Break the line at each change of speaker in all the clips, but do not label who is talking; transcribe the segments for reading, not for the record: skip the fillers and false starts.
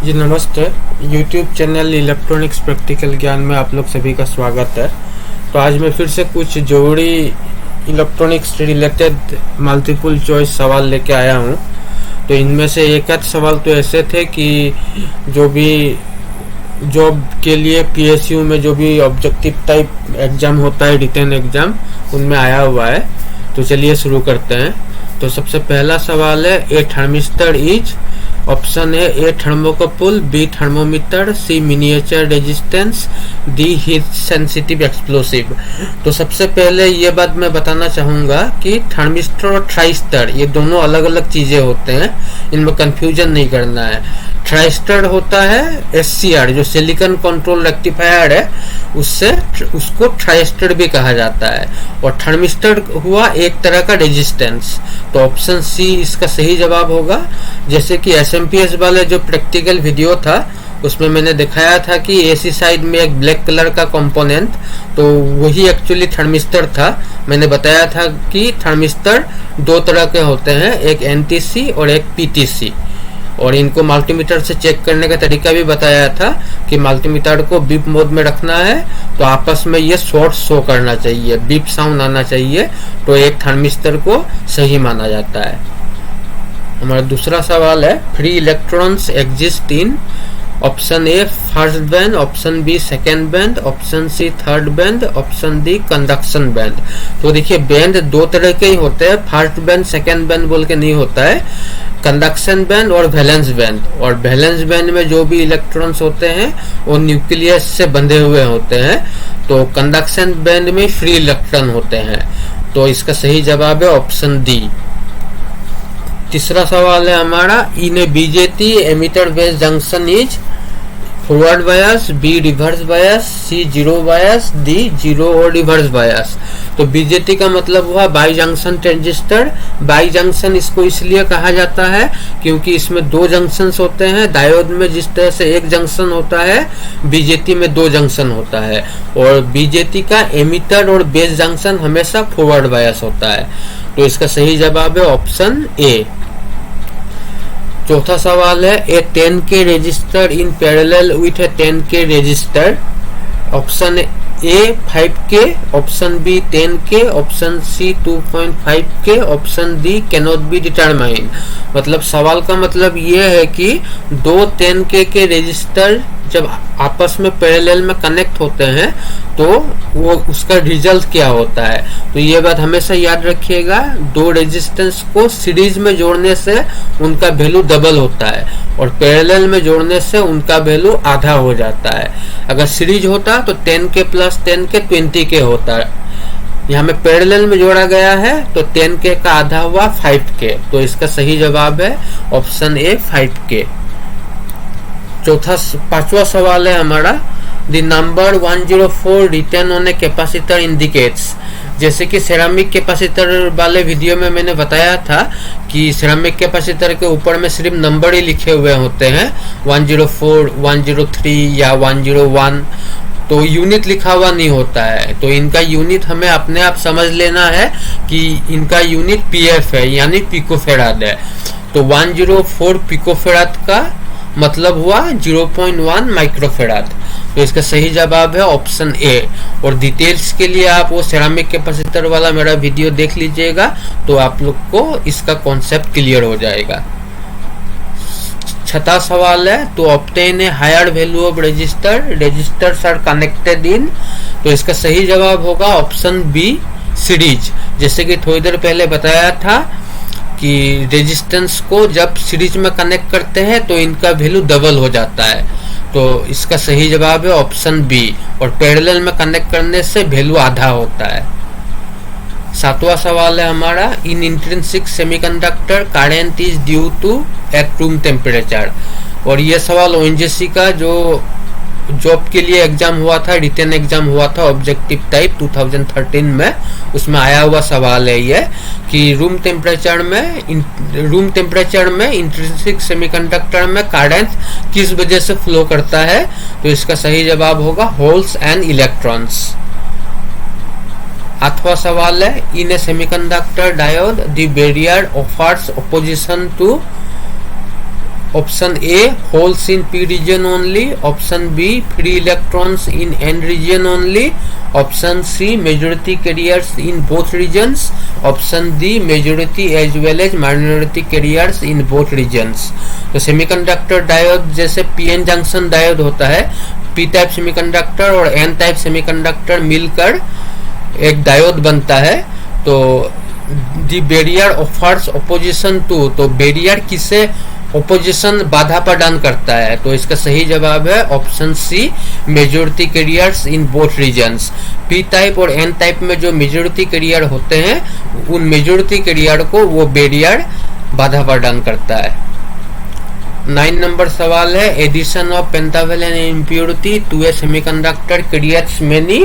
जी नमस्ते। YouTube channel electronics practical ज्ञान में आप लोग सभी का स्वागत है। तो आज मैं फिर से कुछ जोड़ी इलेक्ट्रॉनिक्स से रिलेटेड मल्टीपल चॉइस सवाल लेके आया हूँ। तो इनमें से एक आध सवाल तो ऐसे थे कि जो भी जॉब के लिए PSU में जो भी ऑब्जेक्टिव टाइप एग्ज़ाम होता है, रिटन एग्ज़ाम, उनमें आया हुआ है। तो चलिए शुरू करते हैं। तो सबसे पहला सवाल है, a thermistor is, option A thermocouple, B thermometer, C miniature resistance, D heat sensitive explosive. तो सबसे पहले ये बात मैं बताना चाहूँगा कि थर्मिस्टर और थ्राइस्टर ये दोनों अलग अलग चीज़ें होते हैं, इनमें कंफ्यूजन नहीं करना है। थ्राइस्टर होता है SCR जो सिलिकॉन कंट्रोल रेक्टिफायर है, उसको थ्राइस्टर भी कहा जाता है। और थर्मिस्टर हुआ एक तरह का रेजिस्टेंस। तो ऑप्शन सी इसका सही जवाब होगा। जैसे कि SMPS वाले जो प्रैक्टिकल वीडियो था उसमें मैंने दिखाया था कि AC साइड में एक ब्लैक कलर का कंपोनेंट, तो वही एक्चुअली थर्मिस्टर था। मैंने बताया था कि थर्मिस्टर दो तरह के होते हैं, एक NTC और एक PTC। और इनको मल्टीमीटर से चेक करने का तरीका भी बताया था कि मल्टीमीटर को बीप मोड में रखना है तो आपस में ये शॉर्ट शो करना चाहिए, बीप साउंड आना चाहिए, तो एक थर्मिस्टर को सही माना जाता है। हमारा दूसरा सवाल है, free electrons exist in, option A first band, option B second band, option C third band, option D conduction band. तो देखिए बैंड दो तरह के ही होते हैं, फर्स्ट बैंड सेकेंड बैंड बोल के नहीं होता है, कंडक्शन बैंड और वैलेंस बैंड। और वैलेंस बैंड में जो भी इलेक्ट्रॉन्स होते हैं वो न्यूक्लियस से बंधे हुए होते हैं। तो कंडक्शन बैंड में फ्री इलेक्ट्रॉन होते हैं। तो इसका सही जवाब है ऑप्शन डी। तीसरा सवाल है हमारा, in a BJT emitter base junction is forward bias, B reverse bias, C zero bias, D zero और रिवर्स बायस। तो BJT का मतलब हुआ bi junction transistor. Bi junction इसको इसलिए कहा जाता है क्योंकि इसमें दो जंक्शंस होते हैं। डायोड में जिस तरह से एक जंक्शन होता है, BJT में दो जंक्शन होता है। और BJT का एमिटर और बेस जंक्शन हमेशा फॉरवर्ड बायस होता है। तो इसका सही जवाब है ऑप्शन ए। चौथा सवाल है, a 10K resistor in parallel with a 10K resistor, option A 5K, option B 10K, option C 2.5K, option D can not be determine. मतलब सवाल का मतलब ये है कि दो 10K के रजिस्टर जब आपस में पैरेलल में कनेक्ट होते हैं तो वो उसका रिजल्ट क्या होता है। तो ये बात हमेशा याद रखिएगा, दो रेजिस्टेंस को सीरीज में जोड़ने से उनका वैल्यू डबल होता है और पैरेलल में जोड़ने से उनका वैल्यू आधा हो जाता है। अगर सीरीज होता तो 10K प्लस 10K 20K होता है। यहाँ में पैरेलल में जोड़ा गया है तो 10K का आधा हुआ 5K। तो इसका सही जवाब है ऑप्शन ए 5K। पांचवा सवाल है हमारा, the number 104 written on a capacitor indicates. जैसे कि सेरामिक कैपेसिटर वाले वीडियो में मैंने बताया था कि सेरामिक कैपेसिटर के ऊपर में सिर्फ नंबर ही लिखे हुए होते हैं, 104, 103 या 101। तो यूनिट लिखा हुआ नहीं होता है। तो इनका यूनिट हमें अपने आप समझ लेना है कि इनका यूनिट PF है, यानी पिकोफेराड है। तो 104 पिकोफेराड का मतलब हुआ 0.1 माइक्रोफेराड। तो इसका सही जवाब है ऑप्शन ए। और डिटेल्स के लिए आप वो सेरामिक कैपेसिटर वाला मेरा वीडियो देख लीजिएगा तो आप लोग को इसका कॉन्सेप्ट क्लियर हो जाएगा। छठा सवाल है, तो obtain a higher value of resistors are connected in. तो इसका सही जवाब होगा ऑप्शन बी सीरीज। जैसे कि थोड़ी देर पहले बताया था कि रेजिस्टेंस को जब सीरीज में कनेक्ट करते हैं तो इनका वैल्यू डबल हो जाता है। तो इसका सही जवाब है ऑप्शन बी। और पैरेलल में कनेक्ट करने से वैल्यू आधा होता है। सातवां सवाल है हमारा, in intrinsic semiconductor current is due to at room temperature. और ये सवाल ONGC का जो जॉब के लिए एग्जाम हुआ था, रिटन एग्जाम हुआ था ऑब्जेक्टिव टाइप 2013 में, उसमें आया हुआ सवाल है ये कि रूम टेम्परेचर में इंट्रिंसिक सेमीकंडक्टर में करंट किस वजह से फ्लो करता है। तो इसका सही जवाब होगा होल्स एंड इलेक्ट्रॉन्स। आठवां सवाल है, in a semiconductor diode the barrier offers opposition to option A holes in P region only, option B free electrons in N region only, option C majority carriers in both regions, option D majority as well as minority carriers in both regions. तो semiconductor diode जैसे PN junction diode होता है, P type semiconductor और N type semiconductor मिलकर एक diode बनता है। तो the barrier offers opposition to, तो बैरियर किसे ऑपोजिशन बाधा प्रदान करता है, तो इसका सही जवाब है option C majority carriers in both regions. P type और एन टाइप में जो मेजॉरिटी कैरियर होते हैं उन मेजॉरिटी कैरियर को वो बैरियर बाधा प्रदान करता है। 9 नंबर सवाल है addition of pentavalent impurity to a semiconductor creates many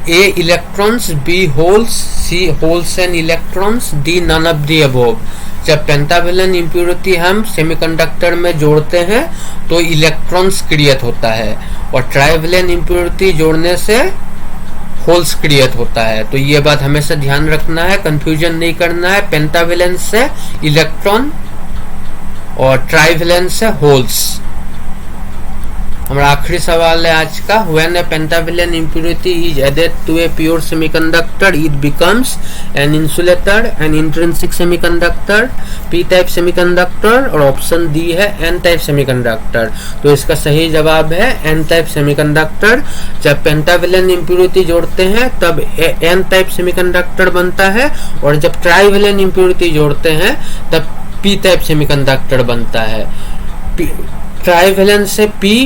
A electrons, B holes, C holes and electrons, D none of the above। जब पेंटावेलेंट इम्प्योरिटी हम सेमीकंडक्टर में जोड़ते हैं तो इलेक्ट्रॉन्स क्रिएट होता है, और ट्राइवेलेंट इम्प्योरिटी जोड़ने से होल्स क्रिएट होता है। तो ये बात हमेशा ध्यान रखना है, कंफ्यूजन नहीं करना है। पेंटावेलेंट से इलेक्ट्रॉन और ट्राइवेलेंट से होल्स। हमारा आखिरी सवाल है आज का, when a pentavalent impurity is added to a pure semiconductor it becomes an insulator, an intrinsic semiconductor, P type semiconductor, और ऑप्शन डी है एन टाइप सेमीकंडक्टर। तो इसका सही जवाब है एन टाइप सेमीकंडक्टर। जब पेंटावेलेंट इम्प्योरिटी जोड़ते हैं तब एन टाइप सेमीकंडक्टर बनता है, और जब ट्राइवेलेंट इम्प्योरिटी जोड़ते हैं तब पी टाइप सेमीकंडक्टर बनता है। ट्राइवेलेंट से पी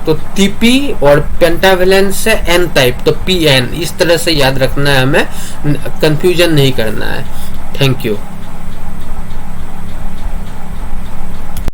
तो टीपी, और पेंटावेलेंट से एन टाइप तो पीएन। इस तरह से याद रखना है, हमें कंफ्यूजन नहीं करना है। Thank you.